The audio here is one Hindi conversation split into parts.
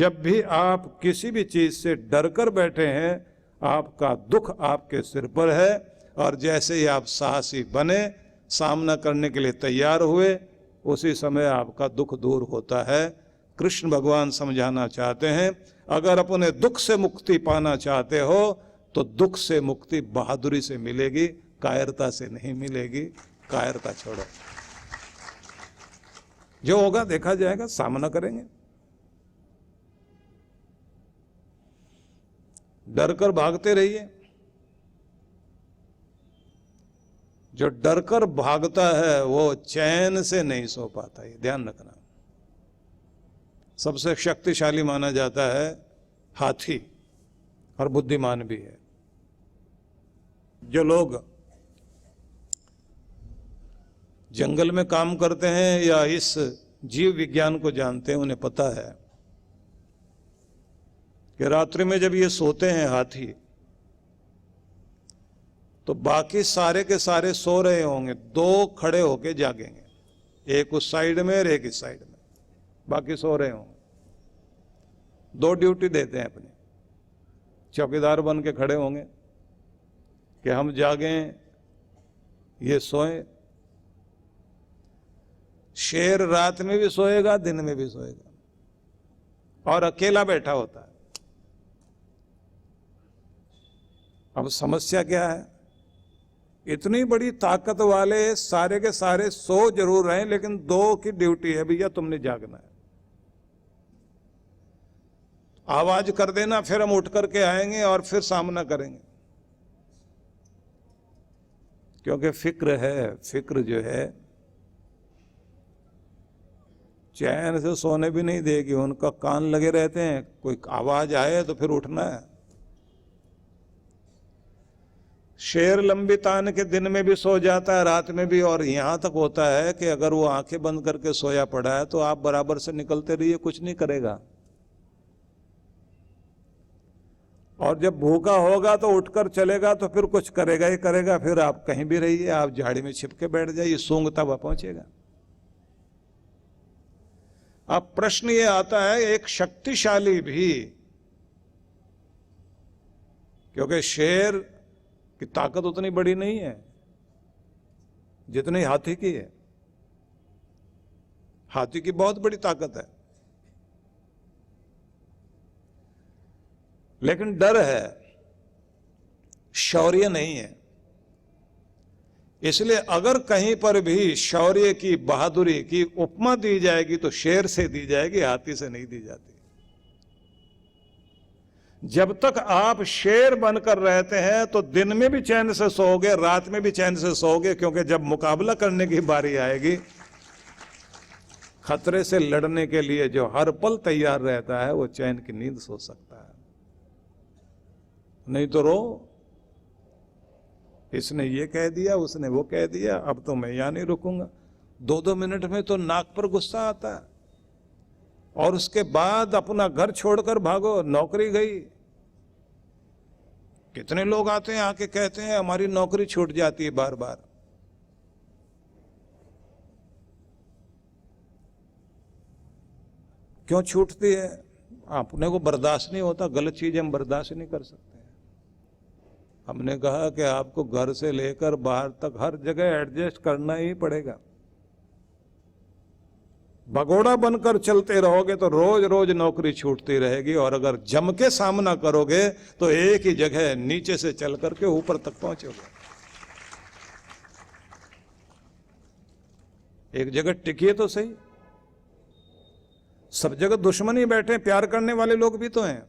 जब भी आप किसी भी चीज से डर कर बैठे हैं, आपका दुख आपके सिर पर है, और जैसे ही आप साहसी बने, सामना करने के लिए तैयार हुए, उसी समय आपका दुख दूर होता है। कृष्ण भगवान समझाना चाहते हैं, अगर अपने दुख से मुक्ति पाना चाहते हो तो दुख से मुक्ति बहादुरी से मिलेगी, कायरता से नहीं मिलेगी। कायरता छोड़ो, जो होगा देखा जाएगा, सामना करेंगे। डर कर भागते रहिए। जो डर कर भागता है वो चैन से नहीं सो पाता, ये ध्यान रखना। सबसे शक्तिशाली माना जाता है हाथी, और बुद्धिमान भी है। जो लोग जंगल में काम करते हैं या इस जीव विज्ञान को जानते हैं, उन्हें पता है कि रात्रि में जब ये सोते हैं हाथी, तो बाकी सारे के सारे सो रहे होंगे, दो खड़े होके जागेंगे, एक उस साइड में और एक इस साइड में, बाकी सो रहे होंगे। दो ड्यूटी देते हैं अपनी, चौकीदार बन के खड़े होंगे कि हम जागें, ये सोएं। शेर रात में भी सोएगा, दिन में भी सोएगा, और अकेला बैठा होता है। अब समस्या क्या है? इतनी बड़ी ताकत वाले सारे के सारे सो जरूर रहे, लेकिन दो की ड्यूटी है, भैया तुमने जागना है। आवाज कर देना, फिर हम उठ करके आएंगे और फिर सामना करेंगे। क्योंकि फिक्र है, फिक्र जो है चैन से सोने भी नहीं देगी। उनका कान लगे रहते हैं, कोई आवाज आए तो फिर उठना है। शेर लंबी तान के दिन में भी सो जाता है, रात में भी, और यहां तक होता है कि अगर वो आंखें बंद करके सोया पड़ा है तो आप बराबर से निकलते रहिए, कुछ नहीं करेगा। और जब भूखा होगा तो उठकर चलेगा तो फिर कुछ करेगा ही करेगा। फिर आप कहीं भी रहिए, आप झाड़ी में छिप के बैठ जाइए, सूंघता हुआ पहुंचेगा। अब प्रश्न ये आता है, एक शक्तिशाली भी, क्योंकि शेर की ताकत उतनी बड़ी नहीं है जितनी हाथी की है। हाथी की बहुत बड़ी ताकत है, लेकिन डर है, शौर्य नहीं है। इसलिए अगर कहीं पर भी शौर्य की, बहादुरी की उपमा दी जाएगी तो शेर से दी जाएगी, हाथी से नहीं दी जाती। जब तक आप शेर बनकर रहते हैं तो दिन में भी चैन से सोओगे, रात में भी चैन से सोओगे, क्योंकि जब मुकाबला करने की बारी आएगी, खतरे से लड़ने के लिए जो हर पल तैयार रहता है वो चैन की नींद सो सकता है। नहीं तो रो, इसने ये कह दिया, उसने वो कह दिया, अब तो मैं यहां नहीं रुकूंगा। 2-2 मिनट में तो नाक पर गुस्सा आता है, और उसके बाद अपना घर छोड़कर भागो, नौकरी गई। कितने लोग आते हैं, आके कहते हैं हमारी नौकरी छूट जाती है बार बार। क्यों छूटती है? अपने को बर्दाश्त नहीं होता, गलत चीज हम बर्दाश्त नहीं कर सकते। हमने कहा कि आपको घर से लेकर बाहर तक हर जगह एडजस्ट करना ही पड़ेगा। भगोड़ा बनकर चलते रहोगे तो रोज रोज नौकरी छूटती रहेगी, और अगर जम के सामना करोगे तो एक ही जगह नीचे से चल करके ऊपर तक पहुंचोगे। एक जगह टिकिए तो सही। सब जगह दुश्मन ही बैठे, प्यार करने वाले लोग भी तो हैं।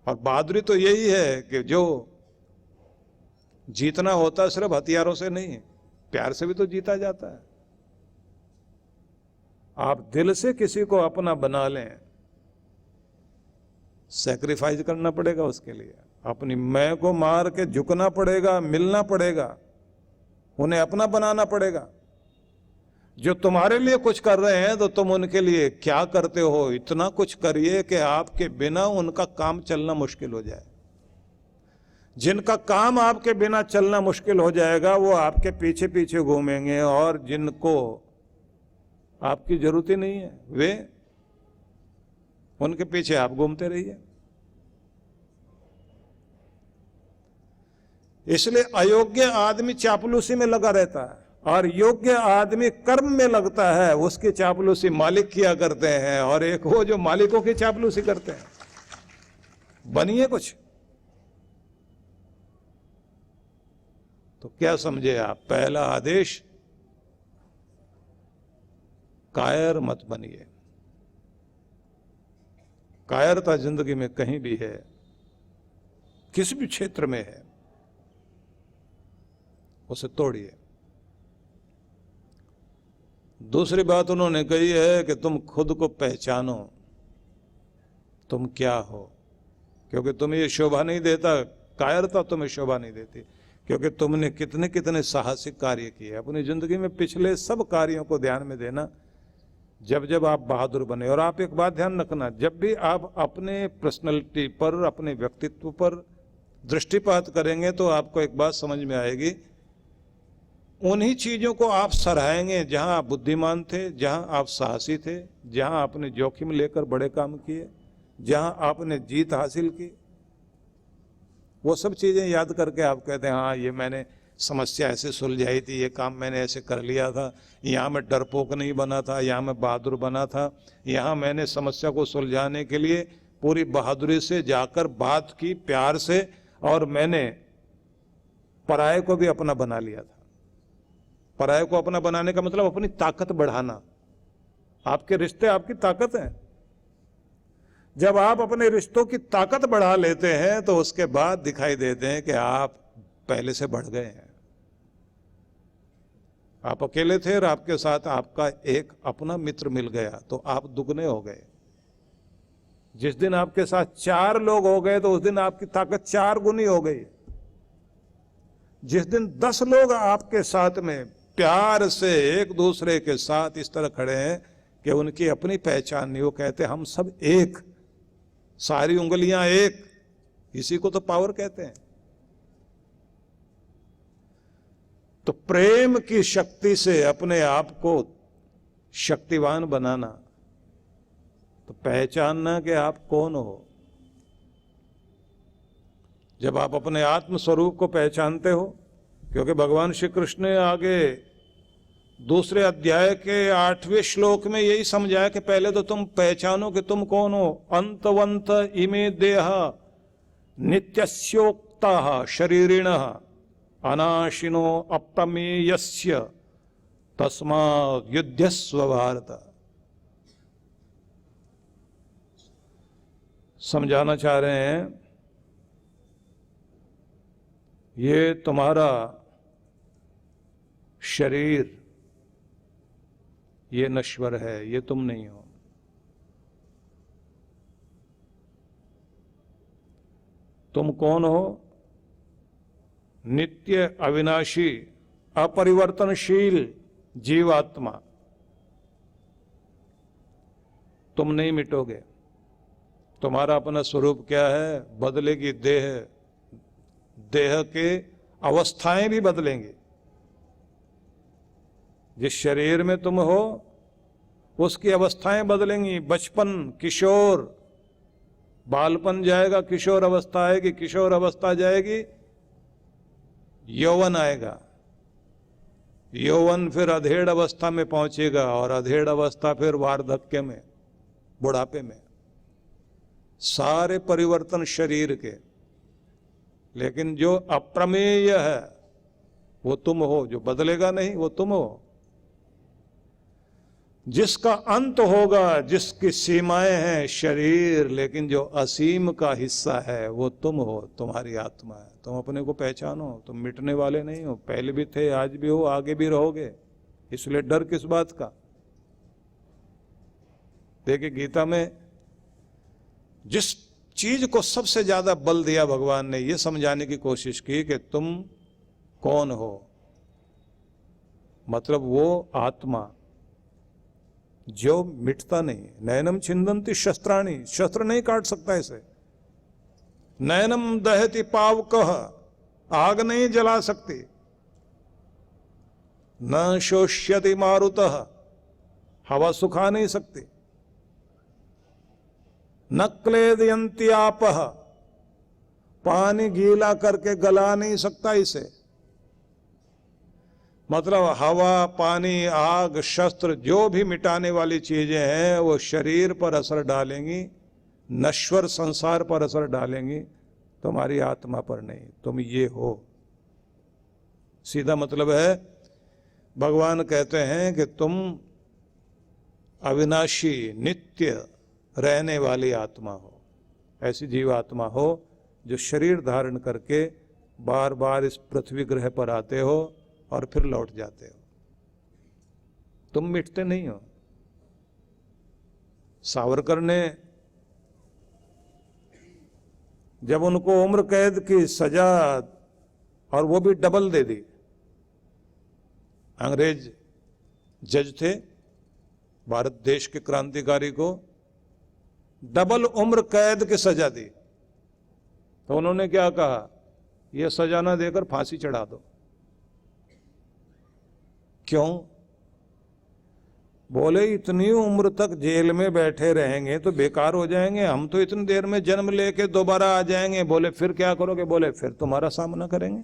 और बहादुरी तो यही है कि जो जीतना होता सिर्फ हथियारों से नहीं, प्यार से भी तो जीता जाता है। आप दिल से किसी को अपना बना लें, सैक्रिफाइस करना पड़ेगा उसके लिए। अपनी मैं को मार के झुकना पड़ेगा, मिलना पड़ेगा, उन्हें अपना बनाना पड़ेगा। जो तुम्हारे लिए कुछ कर रहे हैं तो तुम उनके लिए क्या करते हो? इतना कुछ करिए कि आपके बिना उनका काम चलना मुश्किल हो जाए। जिनका काम आपके बिना चलना मुश्किल हो जाएगा वो आपके पीछे पीछे घूमेंगे, और जिनको आपकी जरूरत ही नहीं है वे उनके पीछे आप घूमते रहिए। इसलिए अयोग्य आदमी चापलूसी में लगा रहता है और योग्य आदमी कर्म में लगता है। उसकी चापलूसी मालिक किया करते हैं और एक वो जो मालिकों की चापलूसी करते हैं। बनिए कुछ। तो क्या समझे आप? पहला आदेश, कायर मत बनिए। कायरता जिंदगी में कहीं भी है, किसी भी क्षेत्र में है, उसे तोड़िए। दूसरी बात उन्होंने कही है कि तुम खुद को पहचानो, तुम क्या हो, क्योंकि तुम्हें ये शोभा नहीं देता, कायरता तुम्हें शोभा नहीं देती, क्योंकि तुमने कितने कितने साहसिक कार्य किए अपनी जिंदगी में। पिछले सब कार्यों को ध्यान में देना जब जब आप बहादुर बने। और आप एक बात ध्यान रखना, जब भी आप अपने पर्सनैलिटी पर, अपने व्यक्तित्व पर दृष्टिपात करेंगे तो आपको एक बात समझ में आएगी, उन्हीं चीजों को आप सराहेंगे जहां आप बुद्धिमान थे, जहां आप साहसी थे, जहां आपने जोखिम लेकर बड़े काम किए, जहां आपने जीत हासिल की। वो सब चीजें याद करके आप कहते हैं हाँ ये मैंने समस्या ऐसे सुलझाई थी, ये काम मैंने ऐसे कर लिया था, यहाँ मैं डरपोक नहीं बना था, यहाँ मैं बहादुर बना था, यहाँ मैंने समस्या को सुलझाने के लिए पूरी बहादुरी से जाकर बात की, प्यार से, और मैंने पराये को भी अपना बना लिया था। पराये को अपना बनाने का मतलब अपनी ताकत बढ़ाना। आपके रिश्ते आपकी ताकत हैं। जब आप अपने रिश्तों की ताकत बढ़ा लेते हैं तो उसके बाद दिखाई देते हैं कि आप पहले से बढ़ गए हैं। आप अकेले थे और आपके साथ आपका एक अपना मित्र मिल गया तो आप दुगने हो गए। जिस दिन आपके साथ 4 लोग हो गए तो उस दिन आपकी ताकत 4 गुनी हो गई। जिस दिन 10 लोग आपके साथ में प्यार से एक दूसरे के साथ इस तरह खड़े हैं कि उनकी अपनी पहचान नहीं, वो कहते हम सब एक, सारी उंगलियां एक, इसी को तो पावर कहते हैं। तो प्रेम की शक्ति से अपने आप को शक्तिवान बनाना, तो पहचानना कि आप कौन हो। जब आप अपने आत्म स्वरूप को पहचानते हो, क्योंकि भगवान श्री कृष्ण ने आगे दूसरे अध्याय के 8वें श्लोक में यही समझाया कि पहले तो तुम पहचानो कि तुम कौन हो। अंतवंत इमे देह नित्यस्योक्ता शरीरिण अनाशिनो अप्रमेयस्य तस्मात् युध्यस्व भारत। समझाना चाह रहे हैं ये तुम्हारा शरीर ये नश्वर है, ये तुम नहीं हो। तुम कौन हो? नित्य अविनाशी अपरिवर्तनशील जीवात्मा। तुम नहीं मिटोगे। तुम्हारा अपना स्वरूप क्या है? बदलेगी देह, देह के अवस्थाएं भी बदलेंगी। जिस शरीर में तुम हो उसकी अवस्थाएं बदलेंगी। बचपन, किशोर, बालपन जाएगा, किशोर अवस्था आएगी, किशोर अवस्था जाएगी, यौवन आएगा, यौवन फिर अधेड़ अवस्था में पहुंचेगा और अधेड़ अवस्था फिर वार्धक्य में, बुढ़ापे में। सारे परिवर्तन शरीर के। लेकिन जो अप्रमेय है वो तुम हो, जो बदलेगा नहीं वो तुम हो। जिसका अंत होगा, जिसकी सीमाएं हैं शरीर, लेकिन जो असीम का हिस्सा है वो तुम हो, तुम्हारी आत्मा है। तुम अपने को पहचानो, तुम मिटने वाले नहीं हो। पहले भी थे, आज भी हो, आगे भी रहोगे। इसलिए डर किस बात का? देखिए गीता में जिस चीज को सबसे ज्यादा बल दिया भगवान ने, यह समझाने की कोशिश की कि तुम कौन हो। मतलब वो आत्मा जो मिटता नहीं। नयनम छिंदंती शस्त्राणी, शस्त्र नहीं काट सकता इसे। नयनम दहति पावकः, आग नहीं जला सकती। न शोष्यति मारुतः, हवा सुखा नहीं सकती। न क्लेदयन्ति आपः, पानी गीला करके गला नहीं सकता इसे। मतलब हवा, पानी, आग, शस्त्र जो भी मिटाने वाली चीजें हैं वो शरीर पर असर डालेंगी, नश्वर संसार पर असर डालेंगी, तुम्हारी आत्मा पर नहीं। तुम ये हो। सीधा मतलब है, भगवान कहते हैं कि तुम अविनाशी, नित्य रहने वाली आत्मा हो। ऐसी जीवात्मा हो जो शरीर धारण करके बार बार इस पृथ्वी ग्रह पर आते हो और फिर लौट जाते हो। तुम मिटते नहीं हो। सावरकर ने जब उनको उम्र कैद की सजा, और वो भी डबल दे दी, अंग्रेज जज थे, भारत देश के क्रांतिकारी को डबल उम्र कैद की सजा दी, तो उन्होंने क्या कहा, यह सजा ना देकर फांसी चढ़ा दो। क्यों? बोले इतनी उम्र तक जेल में बैठे रहेंगे तो बेकार हो जाएंगे, हम तो इतनी देर में जन्म लेके दोबारा आ जाएंगे। बोले फिर क्या करोगे? बोले फिर तुम्हारा सामना करेंगे।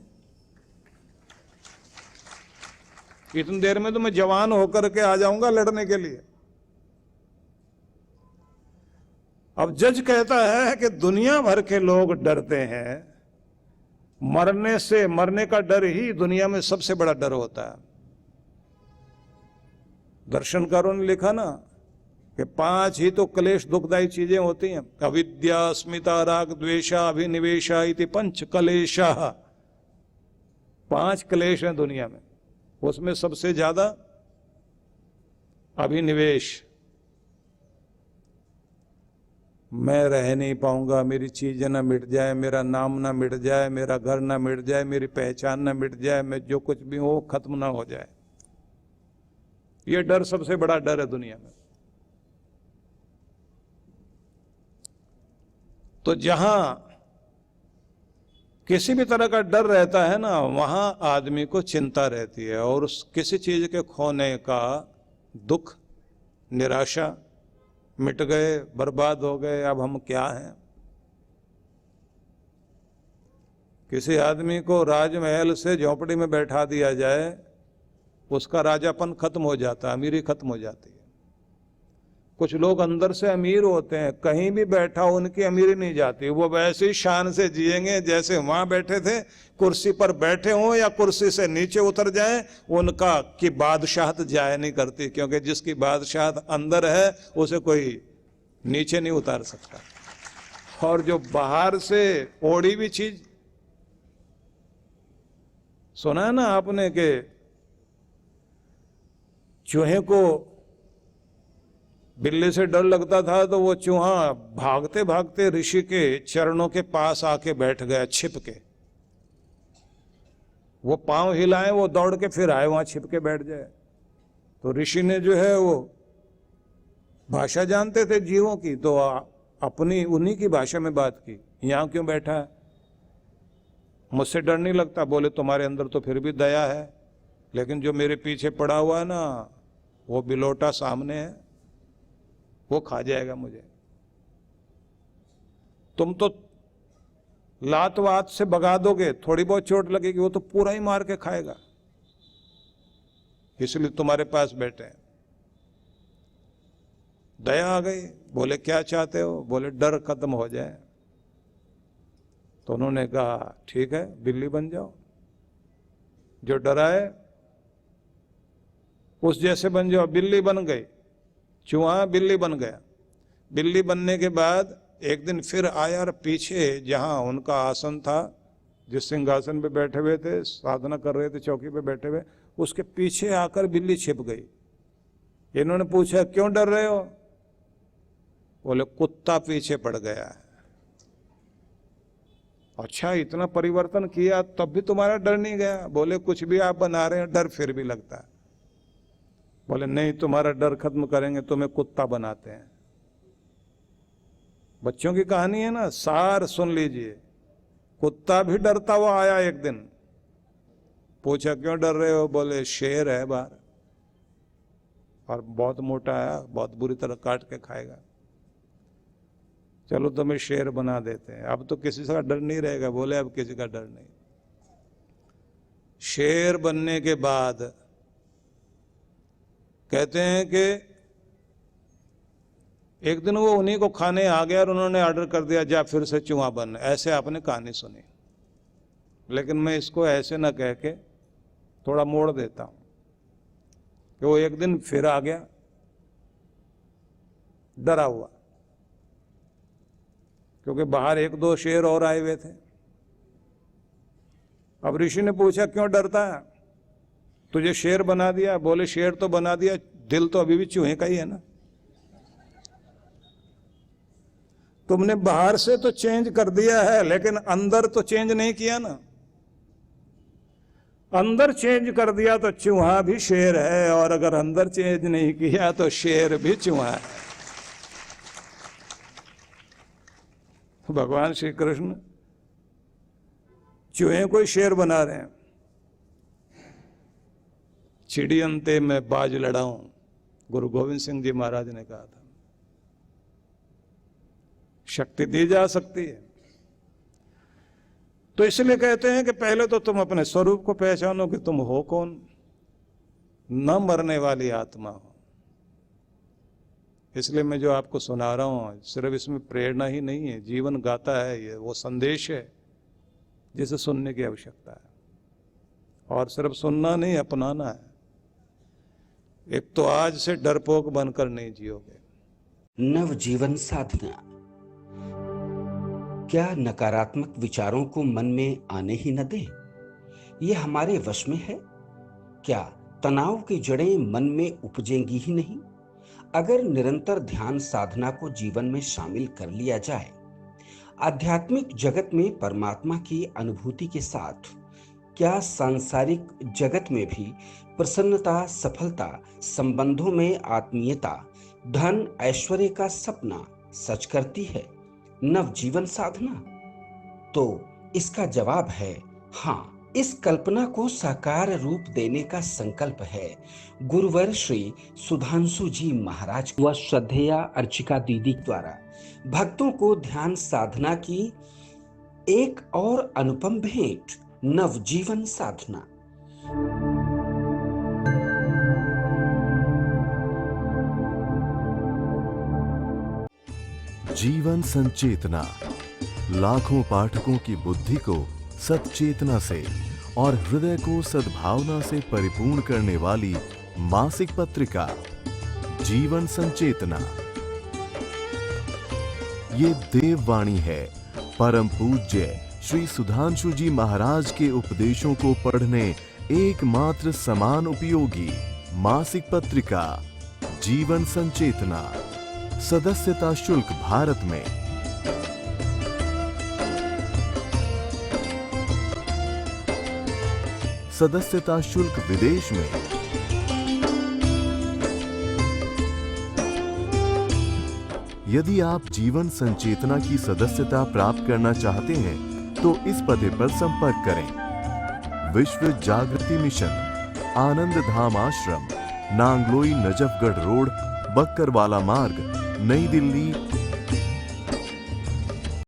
इतनी देर में तो मैं जवान होकर के आ जाऊंगा लड़ने के लिए। अब जज कहता है कि दुनिया भर के लोग डरते हैं, मरने से, मरने का डर ही दुनिया में सबसे बड़ा डर होता है। दर्शनकारों ने लिखा ना कि 5 ही तो क्लेश दुखदायी चीजें होती हैं, अविद्या, अस्मिता, राग, द्वेषा, अभिनिवेशा इति 5 क्लेशा। 5 क्लेश हैं दुनिया में, उसमें सबसे ज्यादा अभिनिवेश। मैं रह नहीं पाऊंगा, मेरी चीजें ना मिट जाए, मेरा नाम ना मिट जाए, मेरा घर ना मिट जाए, मेरी पहचान ना मिट जाए, मैं जो कुछ भी हो खत्म ना हो जाए। ये डर सबसे बड़ा डर है दुनिया में। तो जहां किसी भी तरह का डर रहता है ना, वहां आदमी को चिंता रहती है, और उस किसी चीज के खोने का दुख, निराशा, मिट गए, बर्बाद हो गए, अब हम क्या हैं। किसी आदमी को राजमहल से झोंपड़ी में बैठा दिया जाए, उसका राजापन खत्म हो जाता है, अमीरी खत्म हो जाती है। कुछ लोग अंदर से अमीर होते हैं, कहीं भी बैठा उनकी अमीरी नहीं जाती, वो वैसे ही शान से जिएंगे जैसे वहां बैठे थे। कुर्सी पर बैठे हों या कुर्सी से नीचे उतर जाएं, उनका की बादशाहत जाया नहीं करती, क्योंकि जिसकी बादशाहत अंदर है उसे कोई नीचे नहीं उतार सकता। और जो बाहर से ओढ़ी हुई चीज, सुना है ना आपने कि चूहे को बिल्ली से डर लगता था, तो वो चूहा भागते भागते ऋषि के चरणों के पास आके बैठ गया छिप के। वो पांव हिलाए, वो दौड़ के फिर आए, वहां छिप के बैठ जाए। तो ऋषि ने जो है वो भाषा जानते थे जीवों की, तो अपनी उन्हीं की भाषा में बात की, यहां क्यों बैठा है, मुझसे डर नहीं लगता? बोले तुम्हारे अंदर तो फिर भी दया है, लेकिन जो मेरे पीछे पड़ा हुआ है ना, वो बिलोटा सामने है, वो खा जाएगा मुझे। तुम तो लात वात से भगा दोगे, थोड़ी बहुत चोट लगेगी, वो तो पूरा ही मार के खाएगा, इसलिए तुम्हारे पास बैठे हैं। दया आ गई। बोले क्या चाहते हो? बोले डर खत्म हो जाए। तो उन्होंने कहा ठीक है, बिल्ली बन जाओ, जो डराए उस जैसे बन जाओ। बिल्ली बन गई, चूहा बिल्ली बन गया। बिल्ली बनने के बाद एक दिन फिर आया, और पीछे जहां उनका आसन था, जिस सिंहासन पे बैठे हुए थे, साधना कर रहे थे, चौकी पे बैठे हुए, उसके पीछे आकर बिल्ली छिप गई। इन्होंने पूछा क्यों डर रहे हो? बोले कुत्ता पीछे पड़ गया है। अच्छा, इतना परिवर्तन किया तब भी तुम्हारा डर नहीं गया? बोले कुछ भी आप बना रहे हैं, डर फिर भी लगता है। बोले नहीं, तुम्हारा डर खत्म करेंगे, तुम्हें कुत्ता बनाते हैं। बच्चों की कहानी है ना, सार सुन लीजिए। कुत्ता भी डरता हुआ आया एक दिन, पूछा क्यों डर रहे हो? बोले शेर है बाहर और बहुत मोटा है, बहुत बुरी तरह काट के खाएगा। चलो तुम्हें शेर बना देते हैं। अब तो किसी का डर नहीं रहेगा। बोले अब किसी का डर नहीं। शेर बनने के बाद कहते हैं कि एक दिन वो उन्हीं को खाने आ गया और उन्होंने ऑर्डर कर दिया जा फिर से चूहा बन। ऐसे आपने कहानी सुनी, लेकिन मैं इसको ऐसे ना कह के थोड़ा मोड़ देता हूं कि वो एक दिन फिर आ गया डरा हुआ, क्योंकि बाहर एक दो शेर और आए हुए थे। अब ऋषि ने पूछा क्यों डरता है, तुझे शेर बना दिया? बोले शेर तो बना दिया, दिल तो अभी भी चूहे का ही है ना। तुमने बाहर से तो चेंज कर दिया है, लेकिन अंदर तो चेंज नहीं किया ना। अंदर चेंज कर दिया तो चूहा भी शेर है, और अगर अंदर चेंज नहीं किया तो शेर भी चूहा है। भगवान श्री कृष्ण चूहे को शेर बना रहे हैं। चिड़ी अंते में बाज लड़ाऊं, गुरु गोविंद सिंह जी महाराज ने कहा था। शक्ति दी जा सकती है, तो इसलिए कहते हैं कि पहले तो तुम अपने स्वरूप को पहचानो कि तुम हो कौन। न मरने वाली आत्मा हो। इसलिए मैं जो आपको सुना रहा हूं, सिर्फ इसमें प्रेरणा ही नहीं है, जीवन गाता है। ये वो संदेश है जिसे सुनने की आवश्यकता है, और सिर्फ सुनना नहीं, अपनाना है। एक तो आज से डरपोक बनकर नहीं जियोगे। नव जीवन साधना। क्या नकारात्मक विचारों को मन में आने ही न दें? यह हमारे वश में है? क्या तनाव की जड़ें मन में उपजेंगी ही नहीं? अगर निरंतर ध्यान साधना को जीवन में शामिल कर लिया जाए, आध्यात्मिक जगत में परमात्मा की अनुभूति के साथ क्या सांसारिक जगत में भी प्रसन्नता, सफलता, संबंधों में आत्मीयता, धन, ऐश्वर्य का सपना सच करती है नव जीवन साधना? तो इसका जवाब है हाँ। इस कल्पना को साकार रूप देने का संकल्प है गुरुवर श्री सुधांशु जी महाराज व श्रद्धेया अर्चिका दीदी द्वारा भक्तों को ध्यान साधना की एक और अनुपम भेंट, नव जीवन साधना। जीवन संचेतना लाखों पाठकों की बुद्धि को सच्चेतना से और हृदय को सद्भावना से परिपूर्ण करने वाली मासिक पत्रिका जीवन संचेतना। ये देववाणी है परम पूज्य श्री सुधांशु जी महाराज के उपदेशों को पढ़ने एकमात्र समान उपयोगी मासिक पत्रिका जीवन संचेतना। सदस्यता शुल्क भारत में सदस्यता शुल्क विदेश में। यदि आप जीवन संचेतना की सदस्यता प्राप्त करना चाहते हैं तो इस पते पर संपर्क करें। विश्व जागृति मिशन, आनंद धाम आश्रम, नांगलोई नजफगढ़ रोड, बक्करवाला मार्ग, नई दिल्ली